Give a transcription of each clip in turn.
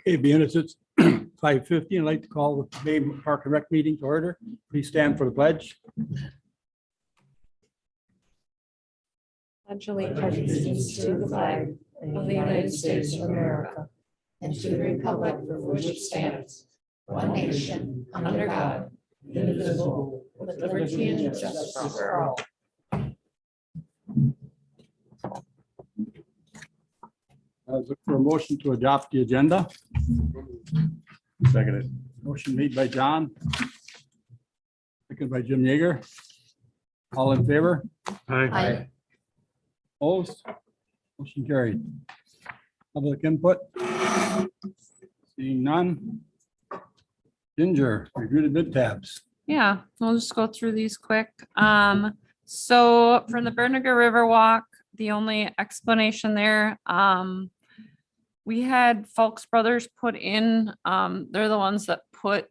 Okay, being it's 5:50, I'd like to call the Bay Park and Rec meeting to order. Please stand for the pledge. Pledge allegiance to the flag of the United States of America and to the republic for which it stands, one nation, under God, indivisible, with liberty and justice for all. Look for a motion to adopt the agenda. Seconded. Motion made by John. Seconded by Jim Yeager. All in favor? Aye. Opposed? Motion carried. Public input? Seeing none. Ginger, review the bid tabs. Yeah, we'll just go through these quick. So from the Berniger River Walk, the only explanation there, we had Fulks Brothers put in, they're the ones that put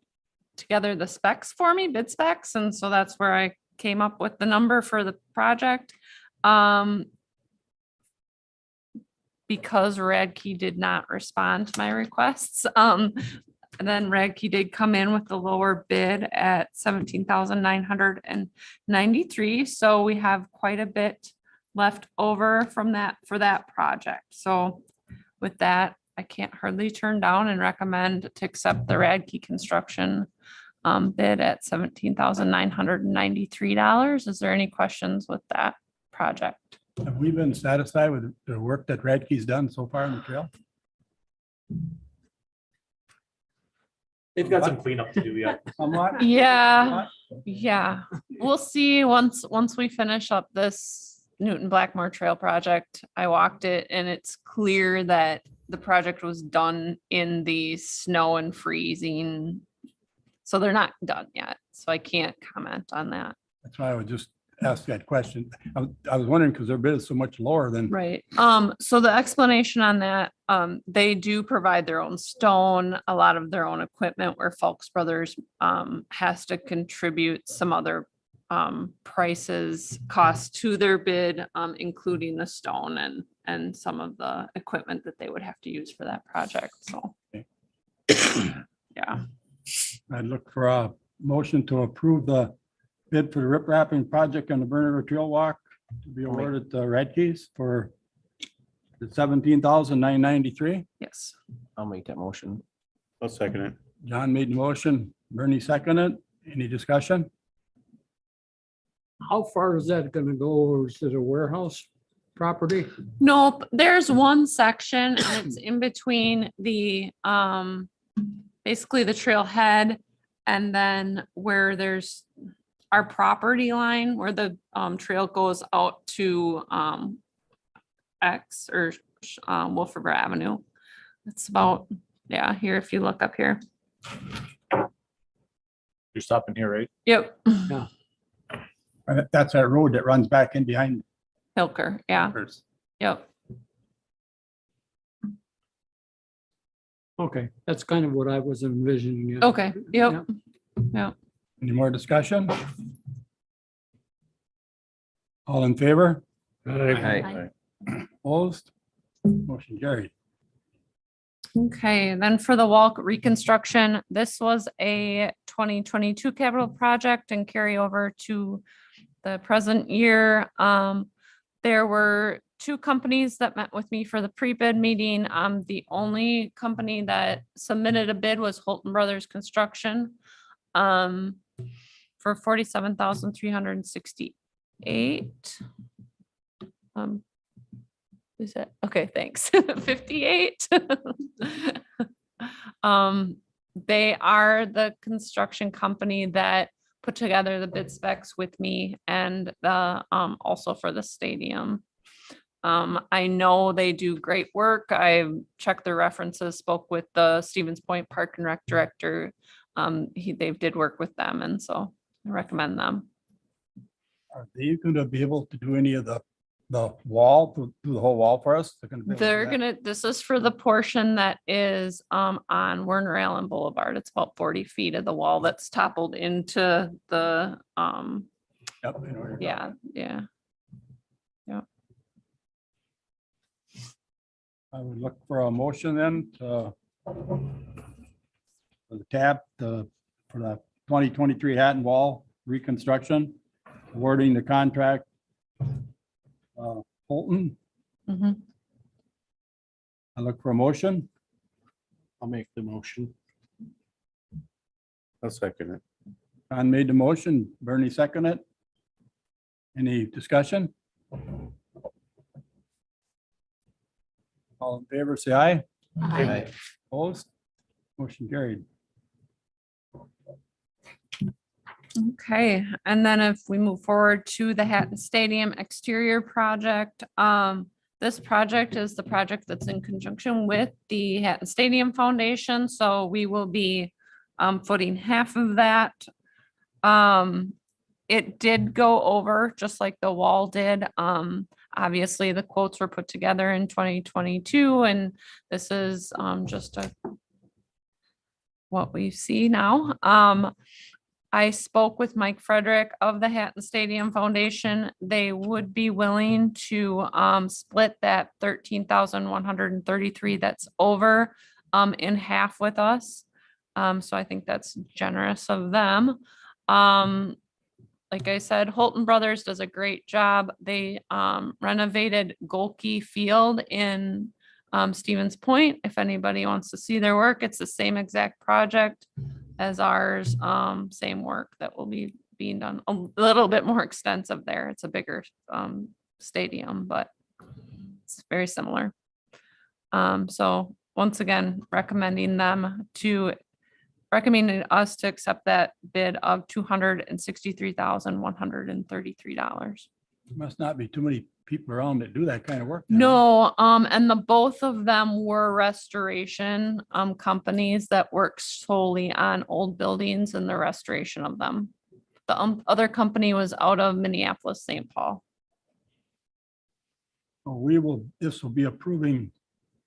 together the specs for me, bid specs, and so that's where I came up with the number for the project. Because Radke did not respond to my requests, and then Radke did come in with the lower bid at 17,993. So we have quite a bit left over from that for that project. So with that, I can't hardly turn down and recommend to accept the Radke construction bid at $17,993. Is there any questions with that project? Have we been satisfied with the work that Radke's done so far on the trail? They've got some cleanup to do yet. Somewhat? Yeah, yeah. We'll see once we finish up this Newton Blackmore Trail project. I walked it and it's clear that the project was done in the snow and freezing. So they're not done yet. So I can't comment on that. That's why I would just ask that question. I was wondering because their bid is so much lower than. Right. So the explanation on that, they do provide their own stone, a lot of their own equipment where Fulks Brothers has to contribute some other prices, costs to their bid, including the stone and some of the equipment that they would have to use for that project. So. Yeah. I'd look for a motion to approve the bid for the rip wrapping project on the Berniger Trail Walk to be awarded to Radke's for the 17,993. Yes. I'll make that motion. I'll second it. John made the motion, Bernie seconded. Any discussion? How far is that gonna go? Is it a warehouse property? Nope, there's one section and it's in between the, basically the trailhead and then where there's our property line where the trail goes out to X or Wolfriver Avenue. It's about, yeah, here, if you look up here. You're stopping here, right? Yep, That's that road that runs back in behind. Hilker, yeah, yep. Okay, that's kind of what I was envisioning. yeah. Okay, yep, yep. Any more discussion? All in favor? Aye. Opposed? Motion carried. Okay, then for the wall reconstruction, this was a 2022 capital project and carry over to the present year. There were two companies that met with me for the pre-bid meeting. The only company that submitted a bid was Holton Brothers Construction for $47,368. Is it? Okay, thanks. 58. They are the construction company that put together the bid specs with me and the also for the stadium. I know they do great work. I checked their references, spoke with the Stevens Point Park and Rec director. They did work with them, and so I recommend them. Are they going to be able to do any of the wall, do the whole wall for us? They're gonna, this is for the portion that is on Werner Allen Boulevard. It's about 40 feet of the wall that's toppled into the Yep, I know where you're yeah, yeah. I would look for a motion then to For the tap, for the 2023 Hatton Wall reconstruction, awarding the contract. Holton, Mhm. I look for a motion. I'll make the motion. I'll second it. John made the motion, Bernie seconded it. Any discussion? All in favor, say aye. Aye. Opposed? Motion carried. Okay, and then if we move forward to the Hatton Stadium exterior project, this project is the project that's in conjunction with the Hatton Stadium Foundation, so we will be footing half of that. It did go over, just like the wall did. Obviously, the quotes were put together in 2022, and this is just what we see now. I spoke with Mike Frederick of the Hatton Stadium Foundation. They would be willing to split that 13,133 that's over in half with us. So I think that's generous of them. Like I said, Holton Brothers does a great job. They renovated Golke Field in Stevens Point. If anybody wants to see their work, it's the same exact project as ours, same work that will be being done, a little bit more extensive there. It's a bigger stadium, but it's very similar. So once again, recommending us to accept that bid of $263,133. Must not be too many people around that do that kind of work. No, and the both of them were restoration companies that work solely on old buildings and the restoration of them. The other company was out of Minneapolis, St. Paul. This will be approving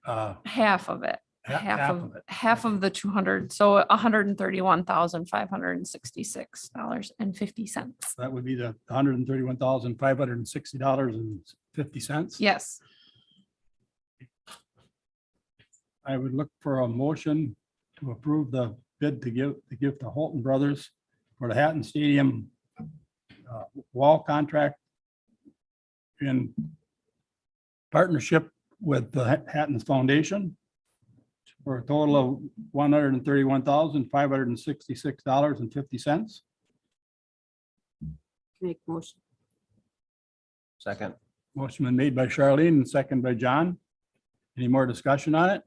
Half of it. half of it. Half of the 200, so $131,566.50. That would be the $131,560.50. Yes, I would look for a motion to approve the bid to give to Holton Brothers for the Hatton Stadium wall contract in partnership with the Hatton's Foundation for a total of $131,566.50. Make motion. Second. Motion been made by Charlene and second by John. Any more discussion on it?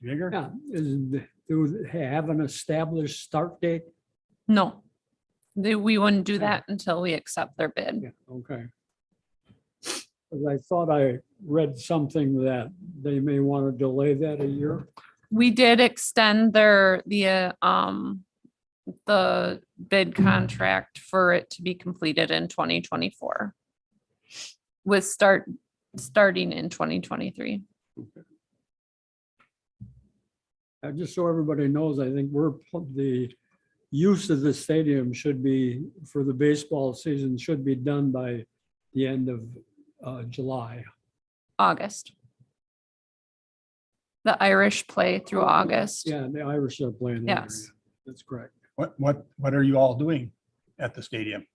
Mr. Yeager? Yeah, do they have an established start date? no. We wouldn't do that until we accept their bid. Yeah, okay. 'Cause I thought I read something that they may want to delay that a year. We did extend the bid contract for it to be completed in 2024. With starting in 2023. Just so everybody knows, I think the use of the stadium should be, for the baseball season, should be done by the end of July. August. The Irish play through August. Yeah, the Irish are playing. there, Yes. yeah. That's correct. What are you all doing at the stadium?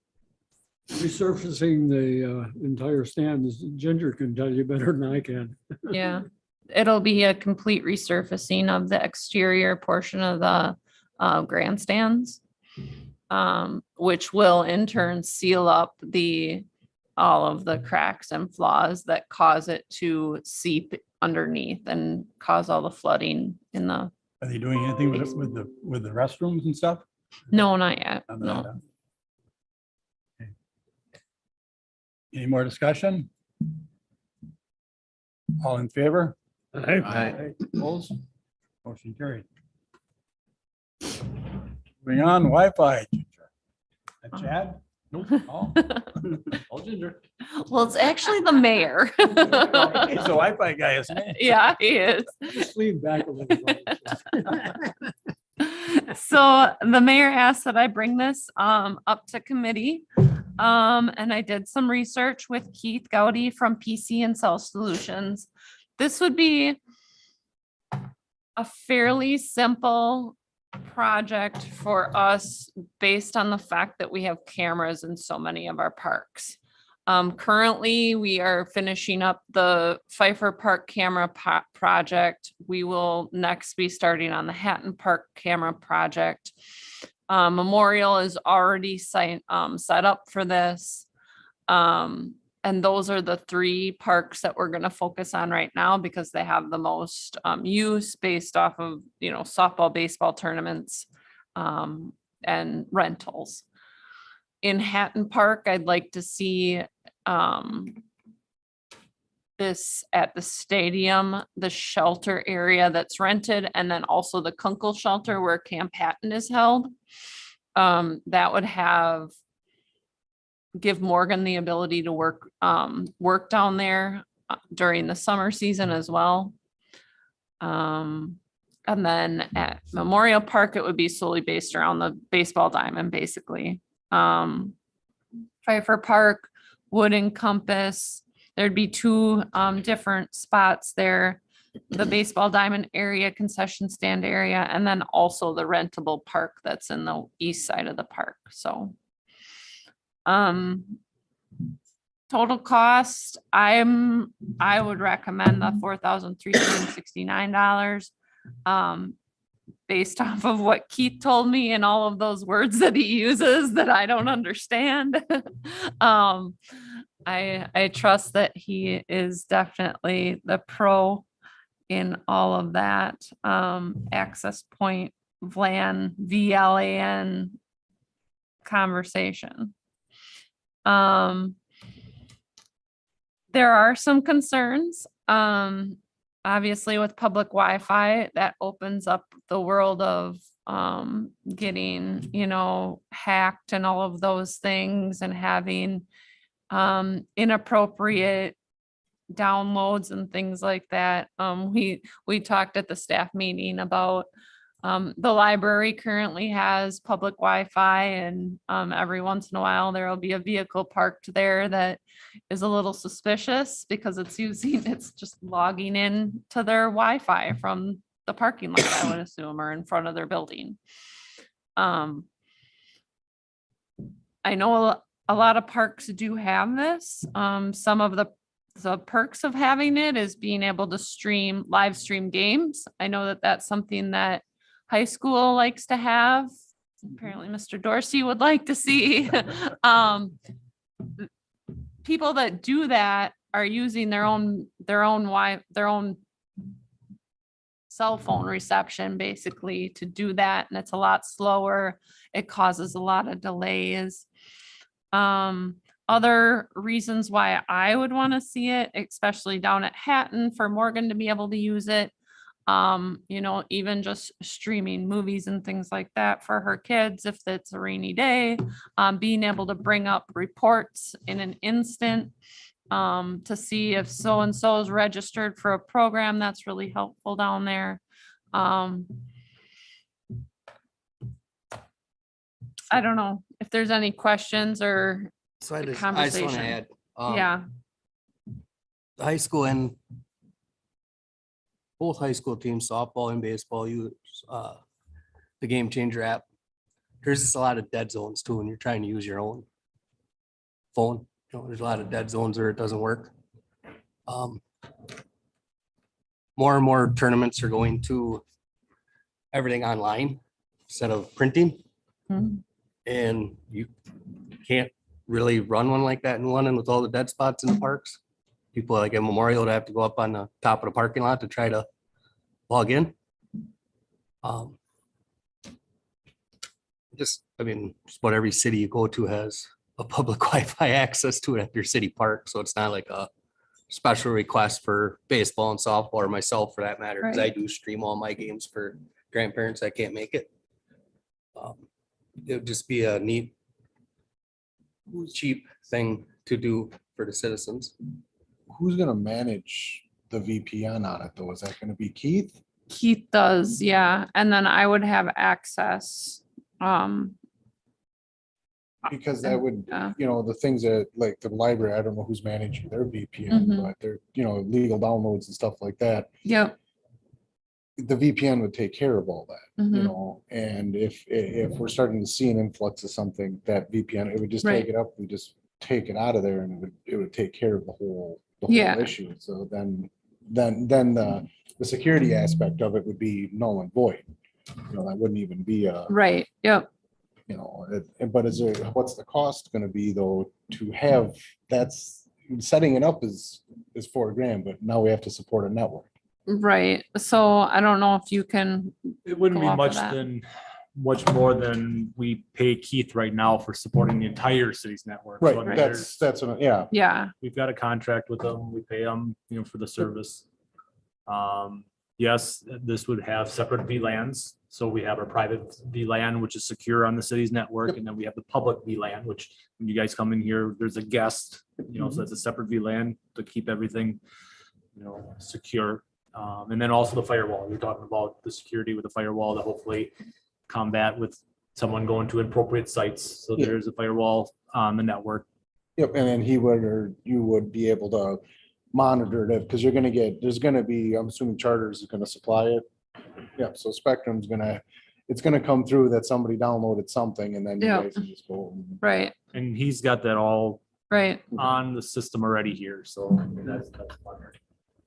Resurfacing the entire stands. Ginger can tell you better than I can. Yeah, it'll be a complete resurfacing of the exterior portion of the grandstands. Which will in turn seal up all of the cracks and flaws that cause it to seep underneath and cause all the flooding in the, Are they doing anything with the restrooms and stuff? no, not yet, None of no. that. Okay. Any more discussion? All in favor? Aye. Opposed? Motion carried. Moving on, Wi-Fi. Chad? Nope. All Ginger. Well, it's actually the mayor. He's a Wi-Fi guy, isn't he? Yeah, he is. Just lean back a little bit. So the mayor asked that I bring this up to committee. And I did some research with Keith Gowdy from PC and Cell Solutions. This would be a fairly simple project for us based on the fact that we have cameras in so many of our parks. Currently, we are finishing up the Pfeiffer Park camera project. We will next be starting on the Hatton Park camera project. Memorial is already set up for this. And those are the 3 parks that we're gonna focus on right now because they have the most use based off of, softball, baseball tournaments and rentals. In Hatton Park, I'd like to see this at the stadium, the shelter area that's rented, and then also the Kunkel shelter where Camp Hatton is held. That would give Morgan the ability to work down there during the summer season as well. And then at Memorial Park, it would be solely based around the baseball diamond, basically. Pfeiffer Park would encompass, there'd be 2 different spots there. The baseball diamond area, concession stand area, and then also the rentable park that's in the east side of the park. So total cost, I would recommend the $4,369. Based off of what Keith told me and all of those words that he uses that I don't understand. I trust that he is definitely the pro in all of that. Access point, VLAN conversation. There are some concerns. Obviously with public Wi-Fi, that opens up the world of getting, hacked and all of those things and having inappropriate downloads and things like that. We talked at the staff meeting about the library currently has public Wi-Fi, and every once in a while there will be a vehicle parked there that is a little suspicious because it's just logging in to their Wi-Fi from the parking lot, I would assume, or in front of their building. I know a lot of parks do have this. Some of the perks of having it is being able to live stream games. I know that that's something that high school likes to have. Apparently Mr. Dorsey would like to see. People that do that are using their own cell phone reception basically to do that. And it's a lot slower. It causes a lot of delays. Other reasons why I would want to see it, especially down at Hatton, for Morgan to be able to use it. Even just streaming movies and things like that for her kids if it's a rainy day, being able to bring up reports in an instant to see if so-and-so is registered for a program. That's really helpful down there. I don't know if there's any questions or So I just want conversation. to add, yeah. the high school and both high school teams, softball and baseball, use the Game Changer app. There's just a lot of dead zones too when you're trying to use your own phone. There's a lot of dead zones where it doesn't work. More and more tournaments are going to everything online instead of printing. Mhm. And you can't really run one like that in London with all the dead spots in the parks. People like at Memorial would have to go up on the top of the parking lot to try to log in. Just about every city you go to has a public Wi-Fi access to it at your city park. So it's not like a special request for baseball and softball or myself for that matter, because I do stream all my games for grandparents that can't make it. It would just be a neat, cheap thing to do for the citizens. Who's gonna manage the VPN on it though? Is that gonna be Keith? Keith does, yeah. And then I would have access. Because that would, Yeah. the things that like the library, I don't know who's managing their VPN, Mhm. but they're, legal downloads and stuff like that. Yep. the VPN would take care of all that, you Mhm. know, and if we're starting to see an influx of something, that VPN, it would just Right. take it up, we just take it out of there and it would take care of the whole Yeah. issue. So then the security aspect of it would be null and void. You know, that wouldn't even be a, Right, yep, you know, but is there, what's the cost gonna be though to have, that's, setting it up is $4,000, but now we have to support a network. right. So I don't know if you can, It wouldn't Go be off of much more than we pay Keith right now for supporting the entire city's network. So, I mean, Right, there's- yeah, yeah, we've got a contract with them. We pay them, you know, for the service. Yes, this would have separate VLANs. So we have our private VLAN, which is secure on the city's network, and then we have the public VLAN, which when you guys come in here, there's a guest, you know, so that's a separate VLAN to keep everything, you know, secure. And then also the firewall. You're talking about the security with the firewall to hopefully combat with someone going to inappropriate sites. So Yeah. there's a firewall on the network. yep, and then he would, or you would be able to monitor it, because there's gonna be, I'm assuming Charters is gonna supply it. Yeah, so Spectrum's it's gonna come through that somebody downloaded something and then you Yeah. guys can just go. right, And he's got that all right. on the system already here. So that's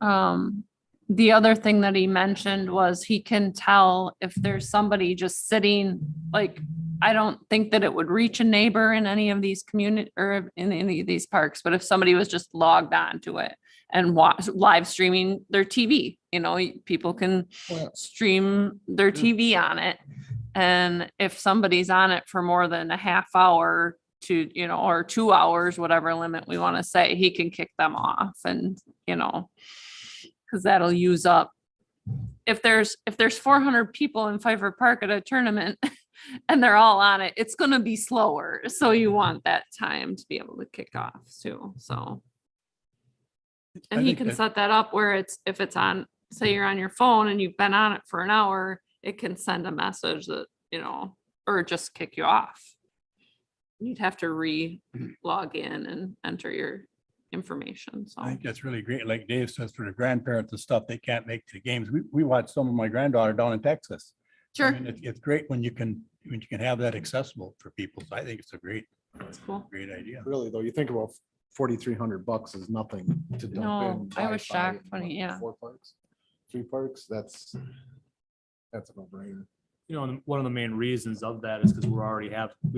fun. The other thing that he mentioned was he can tell if there's somebody just sitting, like, I don't think that it would reach a neighbor in any of these community or in any of these parks, but if somebody was just logged on to it and live streaming their TV, you know, people can Yeah. stream their TV on it. And if somebody's on it for more than a half hour to, you know, or 2 hours, whatever limit we want to say, he can kick them off and, you know, because that'll use up. If there's 400 people in Pfeiffer Park at a tournament and they're all on it, it's gonna be slower. So you want that time to be able to kick off too, so. And I he think can that- set that up where if it's on, say you're on your phone and you've been on it for an hour, it can send a message that, you know, or just kick you off. You'd have to log in and enter your information, so. I think that's really great. Like Dave says, for the grandparents and stuff, they can't make the games. We watched some of my granddaughter down in Texas. I Sure, mean, it's great when you can have that accessible for people. So I think it's a great that's cool. idea. Really though, you think about $4,300 is nothing to dump in. No, I was Wi-Fi shocked in, when, what, yeah. 4 parks, 3 parks, that's a no-brainer. You know, and one of the main reasons of that is because we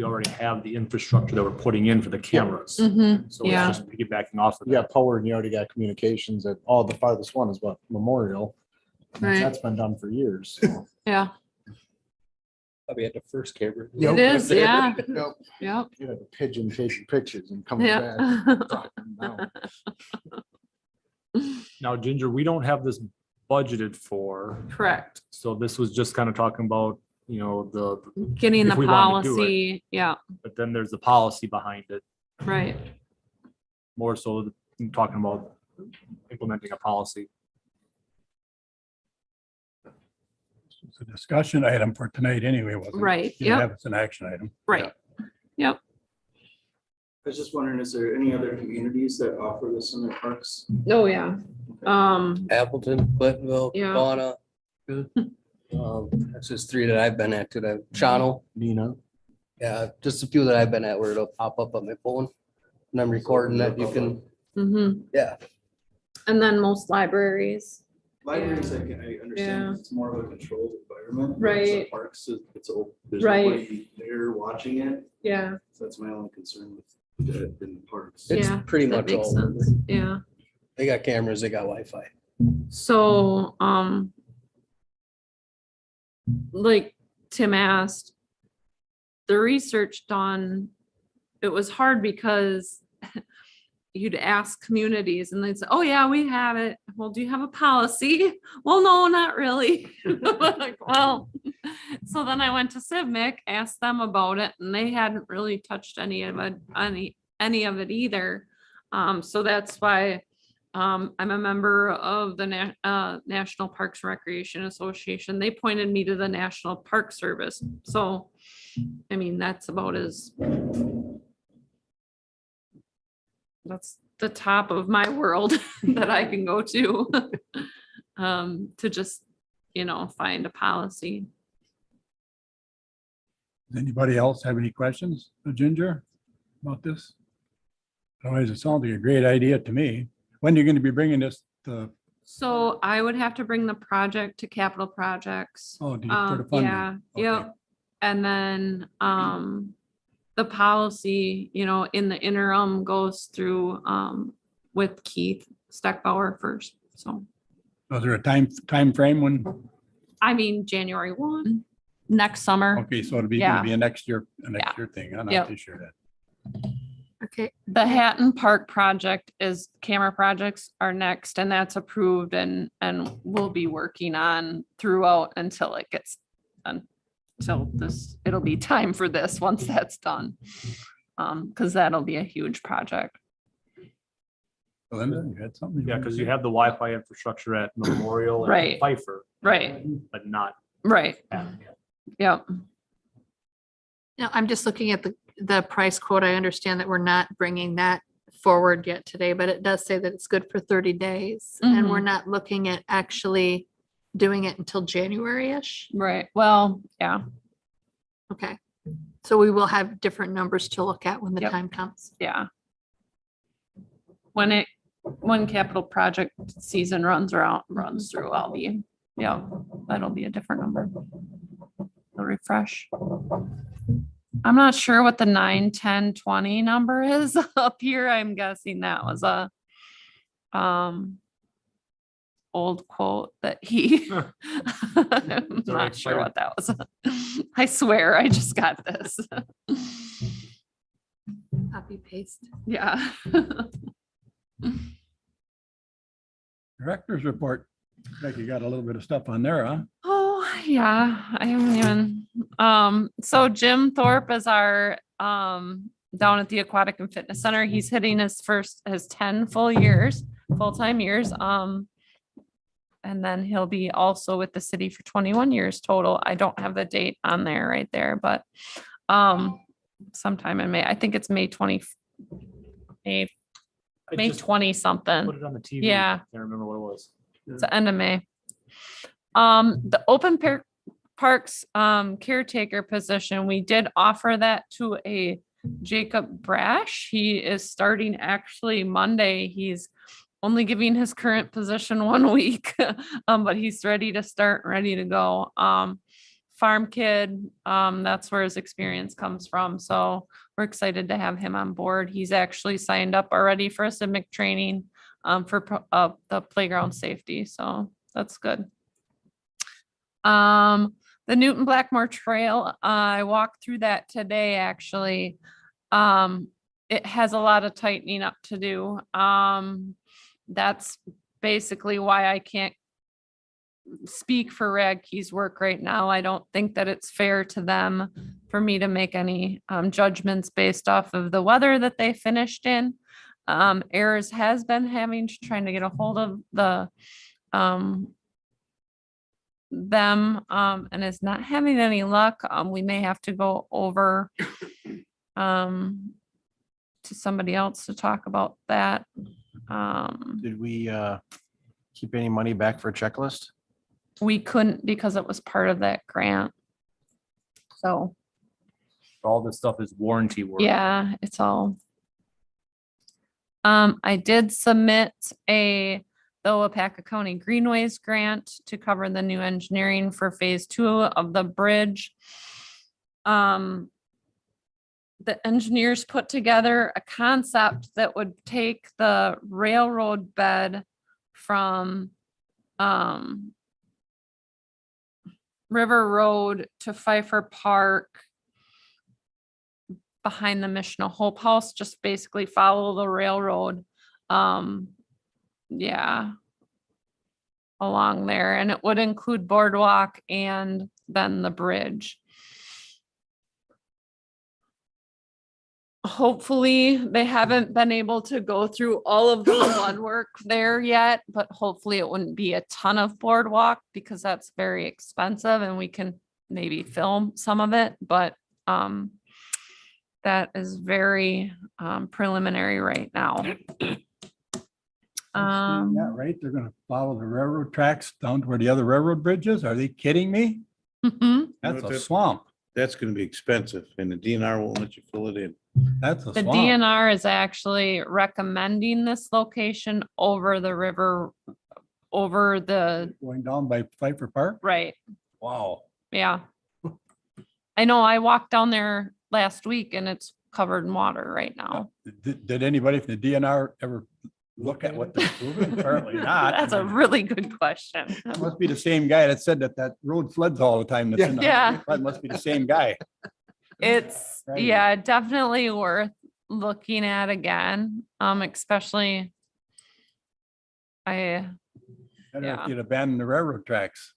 already have the infrastructure that we're putting in for the cameras. Mhm, So yeah. it's just piggybacking off of You that. got power and you already got communications at, the farthest one is what, Memorial. And Right. That's been done for years. So. Yeah, Probably had the first camera. it is, yeah, Yep. yep, You had the pigeon taking pictures and coming yeah. back. dropping down. Now, Ginger, we don't have this budgeted for, Correct. so this was just kind of talking about, you know, Getting If the we wanted to do it. policy, yeah, but then there's the policy behind it, right. more so than talking about implementing a policy. It's a discussion item for tonight anyway, wasn't it? Right, You didn't yep. have it as an action item. Right. I was just wondering, is there any other communities that offer this in their parks? Oh, yeah. Appleton, Clintonville, Yeah. Donna. That's just 3 that I've been at today. Shawano, Nina. yeah, just a few that I've been at where it'll pop up on my phone. And I'm recording that you can, Mhm. yeah, And then most libraries, Libraries, I understand, Yeah. 'cause it's more of a controlled environment. Right. whereas the Parks, there's Right. nobody there watching it, yeah, so that's my only concern with it in the parks. it's Yeah, pretty that much makes all. over. sense, yeah. They got cameras, they got Wi-Fi. So, like Tim asked, the research done, it was hard because you'd ask communities and they'd say, oh yeah, we have it. Well, do you have a policy? Well, no, not really. Like, well, so then I went to Civmec, asked them about it, and they hadn't really touched any of it either. So that's why I'm a member of the National Parks and Recreation Association. They pointed me to the National Park Service. So, I mean, that's about that's the top of my world that I can go to just find a policy. Does anybody else have any questions for Ginger about this? Otherwise, it sounds like a great idea to me. When are you going to be bringing this to, So I would have to bring the project to capital projects. for the funding? Yeah, Okay. yep. And then, the policy, in the interim goes through, with Keith Steckbauer first. So, Was there a time frame when? I mean, January 1, next summer. Okay, so it'll be gonna Yeah. be a next year Yeah. thing, huh? Yep. Not this year then. Okay, The Hatton Park project is, camera projects are next, and that's approved and we'll be working on throughout until it gets done. Until this, it'll be time for this, once that's done. Because that'll be a huge project. Linda, you had something? Yeah, because you have the Wi-Fi infrastructure at Memorial and Right. Pfeiffer, Right, but not right, Hatton yet. yep. now I'm just looking at the price quote. I understand that we're not bringing that forward yet today, but it does say that it's good for 30 days. And we're not looking at actually doing it until January-ish. Right, well, yeah, Okay. So we will have different numbers to look at when the Yep. time comes. yeah. When capital project season runs through, I'll be, yeah, that'll be a different number. The refresh. I'm not sure what the 9, 10, 20 number is up here. I'm guessing that was a old quote that he, I'm not sure what that was. I swear, I just got this. Copy paste. Yeah. Director's report. Like you got a little bit of stuff on there, huh? Oh, yeah, I haven't even, so Jim Thorpe is our, down at the Aquatic and Fitness Center. He's hitting his 10 full-time years. And then he'll be also with the city for 21 years total. I don't have the date on there right there, but, sometime in May, I think it's May 20, May I just 20 something. put it on the TV. Yeah. Can't remember what it was. It's the end of May. The open parks caretaker position, we did offer that to a Jacob Brash. He is starting actually Monday. He's only giving his current position 1 week, but he's ready to start, ready to go. Farm kid, that's where his experience comes from. So we're excited to have him on board. He's actually signed up already for a CIVIC training for the playground safety. So that's good. The Newton Blackmore Trail, I walked through that today, actually. It has a lot of tightening up to do. That's basically why I can't speak for Radke's work right now. I don't think that it's fair to them for me to make any judgments based off of the weather that they finished in. Ayers has been trying to get a hold of them and is not having any luck. We may have to go over to somebody else to talk about that. Did we keep any money back for a checklist? We couldn't because it was part of that grant. So, All this stuff is warranty work. yeah, it's all. I did submit the Wapaka County Greenways grant to cover the new engineering for phase 2 of the bridge. The engineers put together a concept that would take the railroad bed from River Road to Pfeiffer Park behind the Mission of Hope House, just basically follow the railroad. Yeah. Along there, and it would include boardwalk and then the bridge. Hopefully, they haven't been able to go through all of the flood work there yet, but hopefully it wouldn't be a ton of boardwalk because that's very expensive and we can maybe film some of it, but that is very preliminary right now. Yeah, right, they're gonna follow the railroad tracks down to where the other railroad bridges. Are they kidding me? mhm. That's a that- swamp. That's gonna be expensive and the DNR won't let you fill it in. That's a The swamp. DNR is actually recommending this location over the river, over the, Going down by Pfeiffer Park? right, Wow. yeah. I know, I walked down there last week and it's covered in water right now. Did anybody from the DNR ever look at what they're doing? Apparently not. That's a really good question. That must be the same guy that said that that road floods all the time. that's in the- Yeah. That must be the same guy. It's, Right. yeah, definitely worth looking at again, especially Better if Yeah. you'd abandon the railroad tracks.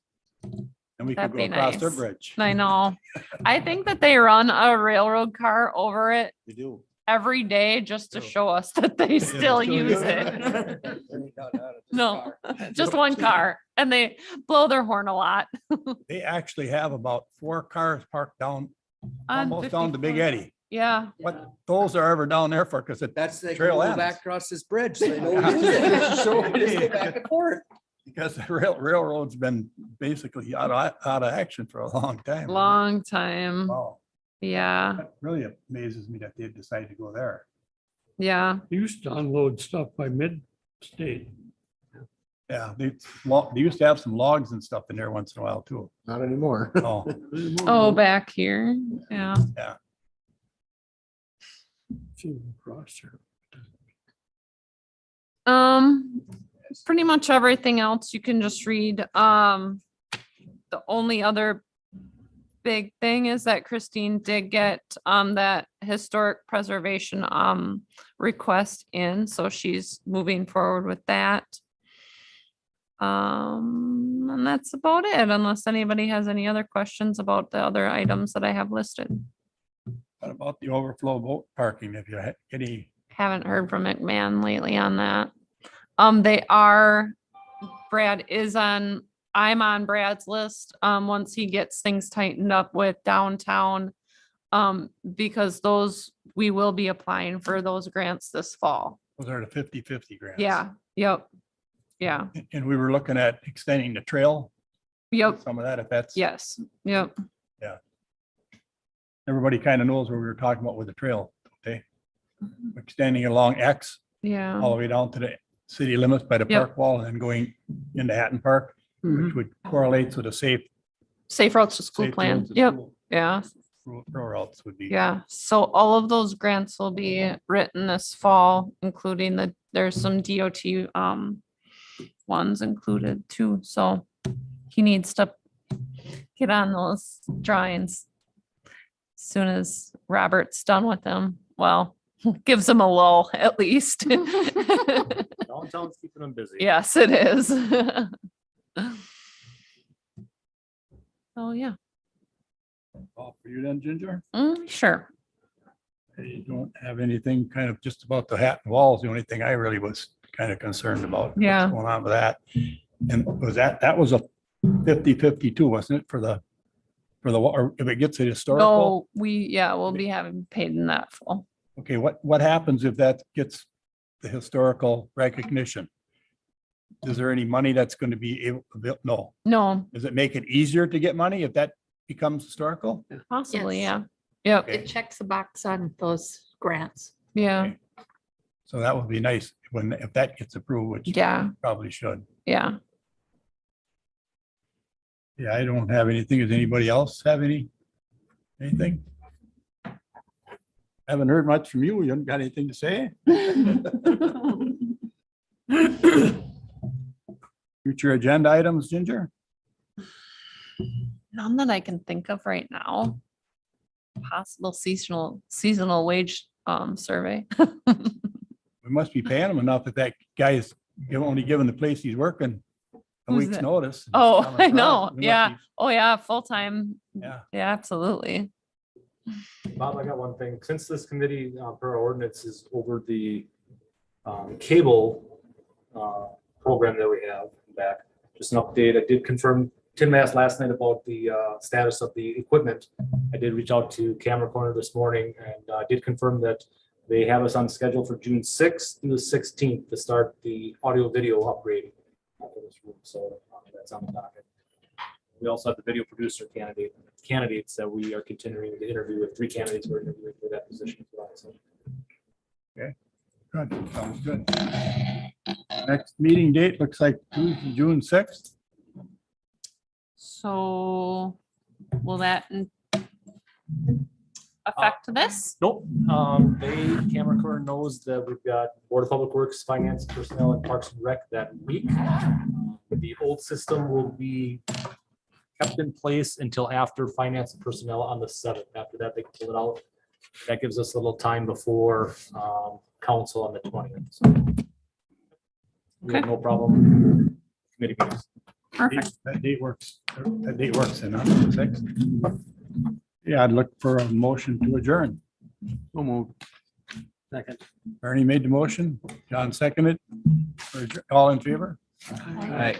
And we could That'd go be across the nice. bridge. I know. I think that they run a railroad car over it You do. every day just to show us that they still still use use it. No, just one car and they blow their horn a lot. They actually have about 4 cars parked down, On almost down to Big 54. Eddie. Yeah, What those are ever down there for, because it, That's they Trail go ends. back across this bridge. So they know Yeah. we use it. So we just go back and forth. because the railroad's been basically out of action for a long time. long time. Wow, Yeah, that really amazes me that they decided to go there. yeah. Used to unload stuff by mid-state. Yeah, they used to have some logs and stuff in there once in a while too. Not anymore. Oh, Oh, back here. Yeah. See, across there. Pretty much everything else you can just read. The only other big thing is that Christine did get that historic preservation request in, so she's moving forward with that. And that's about it, unless anybody has any other questions about the other items that I have listed. what about the overflow boat parking? Have you had any? Haven't heard from McMahon lately on that. Brad is I'm on Brad's list, once he gets things tightened up with downtown. Because we will be applying for those grants this fall. Those are the 50/50 grants. Yeah, yep. Yeah, And we were looking at extending the trail, yep, some of that, if that's. yes, yep. Everybody kind of knows what we were talking about with the trail, okay? Extending along X Yeah, all the way down to the city limits by the Yep. park wall and then going into Hatton Park, which would correlate with a safe. safe routes to school safe plan. roads to Yep, school. yeah. Rural routes would be. Yeah, so all of those grants will be written this fall, including there's some DOT ones included too, so he needs to get on those drawings soon as Robert's done with them. Well, gives him a lull at least. Downtown's keeping them busy. Yes, it is. Oh, yeah, All for you then, Ginger? sure. You don't have anything kind of just about the Hatton walls, the only thing I really was kind of concerned about. what's Yeah. Going on with that. And was that was a 50/50 too, wasn't it, for the, or if it gets a historical? No, we'll be having paid in that full. Okay, what happens if that gets the historical recognition? Is there any money that's going to be able, no, No, does it make it easier to get money if that becomes historical? possibly, Yes. yeah. Yep, It checks the box on those grants. yeah, So that would be nice if that gets approved, which yeah, probably should. yeah. Yeah, I don't have anything. Does anybody else have anything? Haven't heard much from you. You haven't got anything to say? Future agenda items, Ginger? None that I can think of right now. Possible seasonal wage survey. We must be paying him enough if that guy is only given the place he's working a Who's week's that? notice. Oh, Coming I across. know. We must Yeah. be- Oh, yeah, full-time. Yeah. Yeah, absolutely. Bob, I got one thing. Since this committee, per our ordinance, is over the cable program that we have back, just an update. I did confirm, Tim asked last night about the status of the equipment. I did reach out to Camera Corner this morning and did confirm that They have us on schedule for June 6th through the 16th to start the audio video upgrade for this room. So that's on the docket. We also have the video producer candidates that we are continuing to interview with. 3 candidates we're interviewing for that position as well. So Good, sounds good. Next meeting date looks like Tuesday, June 6th. So will that affect this? nope, Cameron Corps knows that we've got Board of Public Works, Finance, Personnel, and Parks and Rec that week. The old system will be kept in place until after Finance and Personnel on the 7th. After that, they can pull it out. That gives us a little time before council on the 20th. So we have Okay. no problem. Committee meetings. Perfect. That date works. That date works in, 6th. Yeah, I'd look for a motion to adjourn. So moved. Second. Ernie made the motion. John seconded. All in favor? All right.